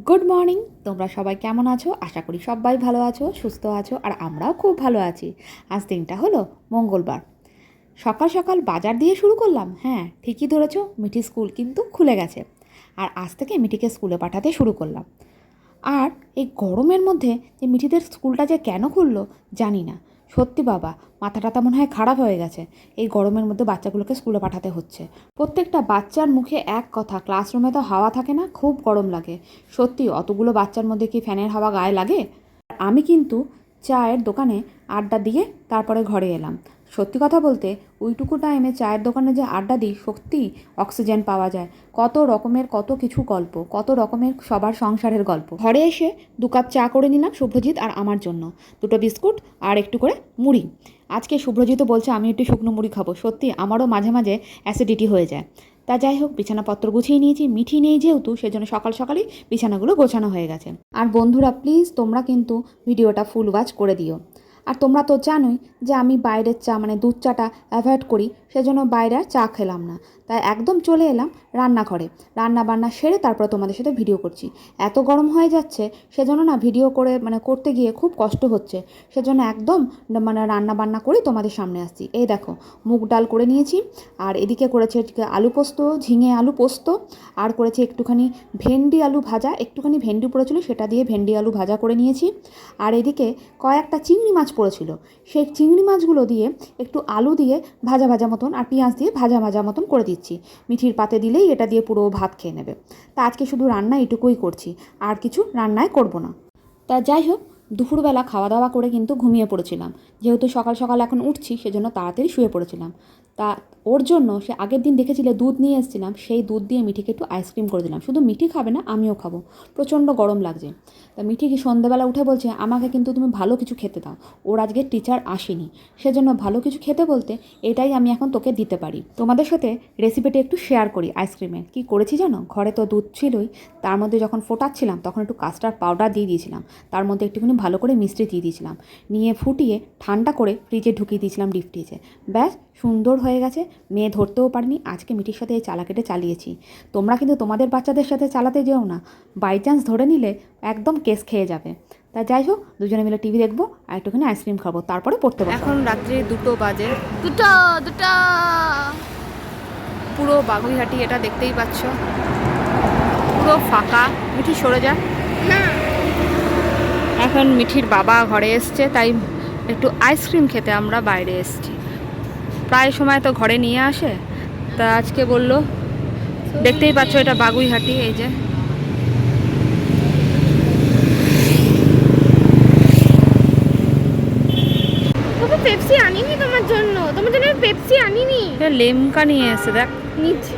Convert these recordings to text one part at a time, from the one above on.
Good morning. তোমরা সবাই কেমন আছো? আশা করি সবাই ভালো আছো, সুস্থ আছো, আর আমরাও খুব ভালো আছি। আজ দিনটা হলো মঙ্গলবার। সকাল সকাল বাজার দিয়ে শুরু করলাম। হ্যাঁ, ঠিকই ধরেছো, মিঠি স্কুল কিন্তু খুলে গেছে। আর আজ থেকে মিঠিকে স্কুলে পাঠাতে শুরু করলাম। আর এই গরমের মধ্যে যে মিঠিদের স্কুলটা যে কেন খুললো জানি না। সত্যি বাবা, মাথাটা মনে হয় খারাপ হয়ে গেছে। এই গরমের মধ্যে বাচ্চাগুলোকে স্কুলে পাঠাতে হচ্ছে। প্রত্যেকটা বাচ্চার মুখে এক কথা, ক্লাসরুমে তো হাওয়া থাকে না, খুব গরম লাগে। সত্যি অতগুলো বাচ্চার মধ্যে কি ফ্যানের হাওয়া গায়ে লাগে? আমি কিন্তু চায়ের দোকানে আড্ডা দিয়ে তারপরে ঘরে এলাম। সত্যি কথা বলতে ওইটুকু টাইমে চায়ের দোকানে যে আড্ডা দিই, সত্যি অক্সিজেন পাওয়া যায়। কত রকমের কত কিছু গল্প, কত রকমের সবার সংসারের গল্প। ঘরে এসে 2 কাপ চা করে নিলাম শুভ্রজিৎ আর আমার জন্য, 2টো বিস্কুট আর একটু করে মুড়ি। আজকে শুভ্রজিৎও বলছে আমি একটু শুকনো মুড়ি খাবো। সত্যি আমারও মাঝে মাঝে অ্যাসিডিটি হয়ে যায়। তা যাই হোক, বিছানাপত্র গুছিয়ে নিয়েছি। মিঠি নেই যেহেতু, সেজন্য সকাল সকালই বিছানাগুলো গোছানো হয়ে গেছে। আর বন্ধুরা প্লিজ তোমরা কিন্তু ভিডিওটা ফুল ওয়াচ করে দিও। আর তোমরা তো জানোই যে আমি বাইরের চা মানে দুধ চাটা অ্যাভয়েড করি, সেজন্য বাইরে আর চা খেলাম না। তাই একদম চলে এলাম রান্নাঘরে। রান্না বান্না সেরে তারপর তোমাদের সাথে ভিডিও করছি। এত গরম হয়ে যাচ্ছে, সেজন্য না ভিডিও করে করতে গিয়ে খুব কষ্ট হচ্ছে। সেজন্য একদম রান্না বান্না করেই তোমাদের সামনে আসছি। এই দেখো, মুগ ডাল করে নিয়েছি, আর এদিকে করেছে আলু পোস্ত, ঝিঙে আলু পোস্ত, আর করেছি একটুখানি ভেন্ডি আলু ভাজা। একটুখানি ভেন্ডি পড়েছিল, সেটা দিয়ে ভেন্ডি আলু ভাজা করে নিয়েছি। আর এদিকে কয়েকটা চিংড়ি মাছ পড়েছিল, সেই চিংড়ি মাছগুলো দিয়ে একটু আলু দিয়ে ভাজা ভাজা মতন আর পেঁয়াজ দিয়ে ভাজা ভাজা মতন করে দিচ্ছি। মিঠির পাতে দিলেই এটা দিয়ে পুরো ভাত খেয়ে নেবে। তা আজকে শুধু রান্না এটুকুই করছি, আর কিছু রান্নায় করব না। তা যাই হোক, দুপুরবেলা খাওয়া দাওয়া করে কিন্তু ঘুমিয়ে পড়েছিলাম। যেহেতু সকাল সকাল এখন উঠছি, সেজন্য তাড়াতাড়ি শুয়ে পড়েছিলাম। তা ওর জন্য সে আগের দিন দেখেছিলে দুধ নিয়ে এসেছিলাম, সেই দুধ দিয়ে মিঠিকে একটু আইসক্রিম করে দিলাম। শুধু মিঠি খাবে না, আমিও খাবো। প্রচণ্ড গরম লাগছে। তা মিঠি কি সন্ধ্যেবেলা উঠে বলছে আমাকে কিন্তু তুমি ভালো কিছু খেতে দাও। ওর আজকে টিচার আসেনি, সেজন্য ভালো কিছু খেতে বলতে এটাই আমি এখন তোকে দিতে পারি। তোমাদের সাথে রেসিপিটা একটু শেয়ার করি আইসক্রিমের। কি করেছি জানো? ঘরে তো দুধ ছিলই, তার মধ্যে যখন ফোটাচ্ছিলাম তখন একটু কাস্টার্ড পাউডার দিয়ে দিয়েছিলাম, তার মধ্যে একটুখানি ভালো করে মিষ্টি দিয়ে দিয়েছিলাম, নিয়ে ফুটিয়ে ঠান্ডা করে ফ্রিজে ঢুকিয়ে দিয়েছিলাম, ডিপ ফ্রিজে। ব্যাস, সুন্দর হয়ে গেছে। মেয়ে ধরতেও পারিনি। আজকে মিঠির সাথে এই চালাকিটা চালিয়েছি। তোমরা কিন্তু তোমাদের বাচ্চাদের সাথে চালাতে যেও না, বাই চান্স ধরে নিলে একদম কেস খেয়ে যাবে। তা যাই হোক, দুজনে মিলে টিভি দেখবো আর একটুখানি আইসক্রিম খাবো, তারপরে পড়তে বসবো। এখন রাত্রি 2টো বাজে। দুটো পুরো বাগুইহাটি এটা দেখতেই পাচ্ছ, পুরো ফাঁকা। মিঠি সরে যা। এখন মিঠির বাবা ঘরে এসছে, তাই একটু আইসক্রিম খেতে আমরা বাইরে এসছি। প্রায় সময় তো ঘরে নিয়ে আসে, তা আজকে বলল। দেখতেই পাচ্ছ এটা বাগুইহাটি। এই যে পেপসি আনিনি তোমার জন্য পেপসি আনিনি। লেমকা নিয়ে এসে দেখ নিচে।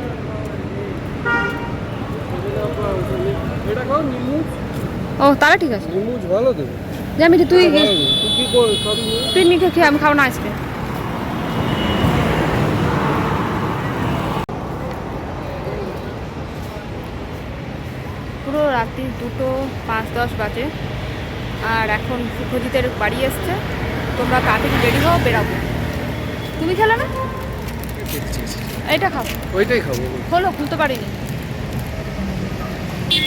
ও তাহলে ঠিক আছে। যা মিঠি, তুই মিঠে খেয়ে, আমি খাবো না আইসক্রিম। পুরো রাত্রি 2:05 বাজে, আর এখন শুভজিতের বাড়ি এসছে। তোমরা তাড়াতাড়ি রেডি হও, বেরাবো। তুমি খেলে না? এইটা খাও। ওইটাই খাবো। খোলো, খুলতে পারিনি।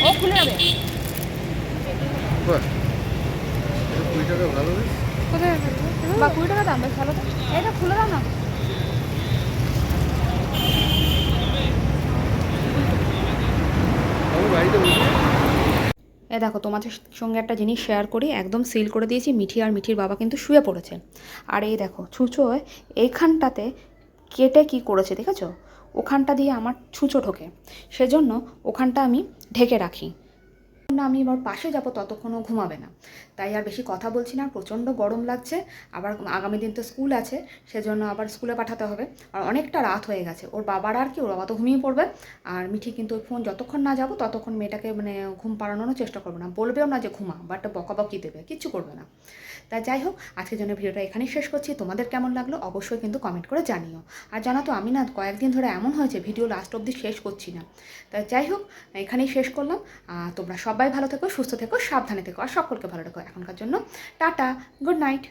ও খুলে যাবে। 20 টাকা ভালো। কোথায়? বা 20 টাকা দাম, বেশ ভালো তো। এটা খুলে দাও না। এ দেখো, তোমাদের সঙ্গে একটা জিনিস শেয়ার করি। একদম সিল করে দিয়েছি। মিঠি আর মিঠির বাবা কিন্তু শুয়ে পড়েছে। আর এই দেখো, ছুঁচো এইখানটাতে কেটে কি করেছে দেখেছো? ওখানটা দিয়ে আমার ছুঁচো ঢোকে, সেজন্য ওখানটা আমি ঢেকে রাখি। না, আমি এবার পাশে যাবো, ততক্ষণও ঘুমাবে না। তাই আর বেশি কথা বলছি না। প্রচণ্ড গরম লাগছে। আবার আগামী দিন তো স্কুল আছে, সেজন্য আবার স্কুলে পাঠাতে হবে। আর অনেকটা রাত হয়ে গেছে। ওর বাবার আর কি, ওর বাবা তো ঘুমিয়ে পড়বে। আর মিঠি কিন্তু ওই ফোন যতক্ষণ না যাবো ততক্ষণ মেয়েটাকে ঘুম পাড়ানোর চেষ্টা করবে না। বলবেও না যে ঘুমা, বাট বকাবকি দেবে, কিচ্ছু করবে না। তাই যাই হোক, আজকের জন্য ভিডিওটা এখানেই শেষ করছি। তোমাদের কেমন লাগলো অবশ্যই কিন্তু কমেন্ট করে জানিও। আর জানো তো, আমি না কয়েকদিন ধরে এমন হয়েছে ভিডিও লাস্ট অবধি শেষ করছি না। তাই যাই হোক, এখানেই শেষ করলাম। তোমরা সবাই ভালো থেকো, সুস্থ থেকো, সাবধানে থেকো, আর সকলকে ভালো রেখো। এখনকার জন্য টাটা, গুড নাইট।